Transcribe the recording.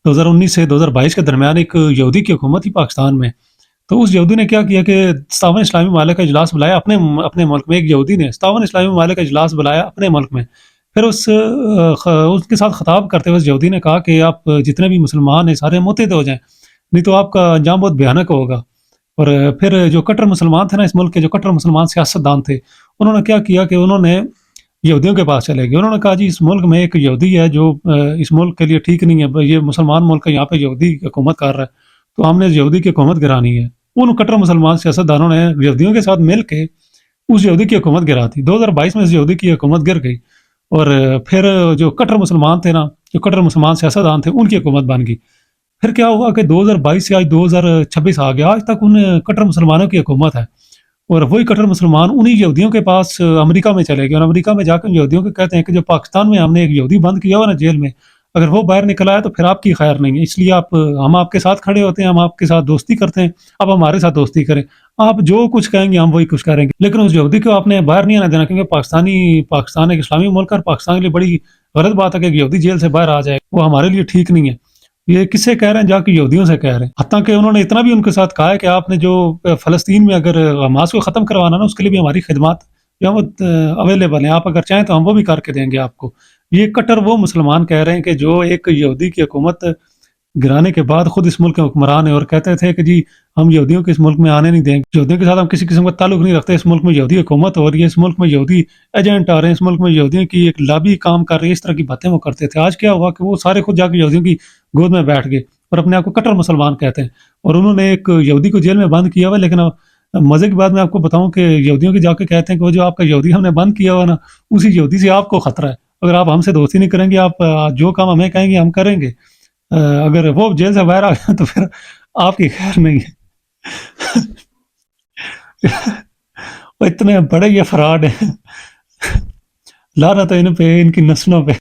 2019 سے 2022 کے درمیان ایک یہودی کی حکومت تھی پاکستان میں. تو اس یہودی نے کیا کیا کہ 57 اسلامی ممالک کا اجلاس بلایا اپنے ملک میں. ایک یہودی نے 57 اسلامی ممالک کا اجلاس بلایا اپنے ملک میں. پھر اس کے ساتھ خطاب کرتے ہوئے اس یہودی نے کہا کہ آپ جتنے بھی مسلمان ہیں سارے متحد ہو جائیں، نہیں تو آپ کا انجام بہت بھیانک ہوگا. اور پھر جو کٹر مسلمان تھے نا اس ملک کے، جو کٹر مسلمان سیاستدان تھے، انہوں نے کیا کیا کہ انہوں نے یہودیوں کے پاس چلے گئے. انہوں نے کہا جی اس ملک میں ایک یہودی ہے جو اس ملک کے لیے ٹھیک نہیں ہے، یہ مسلمان ملک ہے، یہاں پہ یہودی حکومت کر رہا ہے، تو ہم نے یہودی کی حکومت گرانی ہے. ان کٹر مسلمان سیاستدانوں نے یہودیوں کے ساتھ مل کے اس یہودی کی حکومت گرا دی. 2022 میں اس یہودی کی حکومت گر گئی. اور پھر جو کٹر مسلمان تھے نا، جو کٹر مسلمان سیاستدان تھے، ان کی حکومت بن گئی. پھر کیا ہوا کہ 2022 سے آج 2026 آ گیا، آج تک ان کٹر مسلمانوں کی حکومت ہے. اور وہی کٹر مسلمان انہی یہودیوں کے پاس امریکہ میں چلے گئے، اور امریکہ میں جا کر یہودیوں کو کہتے ہیں کہ جو پاکستان میں ہم نے ایک یہودی بند کیا ہوا نا جیل میں، اگر وہ باہر نکل آیا تو پھر آپ کی خیر نہیں ہے، اس لیے ہم آپ کے ساتھ کھڑے ہوتے ہیں، ہم آپ کے ساتھ دوستی کرتے ہیں، آپ ہمارے ساتھ دوستی کریں، آپ جو کچھ کہیں گے ہم وہی کچھ کریں گے. لیکن اس یہودی کو آپ نے باہر نہیں آنے دینا، کیونکہ پاکستان ایک اسلامی ملک ہے، اور پاکستان کے لیے بڑی غلط بات ہے کہ ایک یہودی جیل سے باہر آ جائے، وہ ہمارے لیے ٹھیک نہیں ہے. یہ کس سے کہہ رہے ہیں؟ جا کے یہودیوں سے کہہ رہے ہیں. حتیٰ کہ انہوں نے اتنا بھی ان کے ساتھ کہا ہے کہ آپ نے جو فلسطین میں اگر حماس کو ختم کروانا نا، اس کے لیے بھی ہماری خدمات اویلیبل ہیں، آپ اگر چاہیں تو ہم وہ بھی کر کے دیں گے آپ کو. یہ کٹر وہ مسلمان کہہ رہے ہیں کہ جو ایک یہودی کی حکومت گرانے کے بعد خود اس ملک کے حکمران ہیں، اور کہتے تھے کہ جی ہم یہودیوں کو اس ملک میں آنے نہیں دیں گے، یہودیوں کے ساتھ ہم کسی قسم کا تعلق نہیں رکھتے، اس ملک میں یہودی حکومت ہو رہی ہے، اس ملک میں یہودی ایجنٹ آ رہے ہیں، اس ملک میں یہودیوں کی ایک لابی کام کر رہی ہے، اس طرح کی باتیں وہ کرتے تھے. آج کیا ہوا کہ وہ سارے خود جا کے یہودیوں کی گود میں بیٹھ گئے اور اپنے آپ کو کٹر مسلمان کہتے ہیں. اور انہوں نے ایک یہودی کو جیل میں بند کیا ہوا ہے. لیکن مزے کی بات میں آپ کو بتاؤں کہ یہودیوں کے جا کے کہتے ہیں کہ وہ جو آپ کا یہودی ہم نے بند کیا ہوا نا، اسی یہودی سے آپ کو خطرہ ہے. اگر آپ ہم سے دوستی نہیں کریں گے، آپ جو کام ہمیں کہیں گے ہم کریں گے، اگر وہ جیل سے باہر آ گیا تو پھر آپ کی خیر نہیں ہے. وہ اتنے بڑے یہ فراڈ ہیں، لعنت ہے ان پہ، ان کی نسلوں پہ.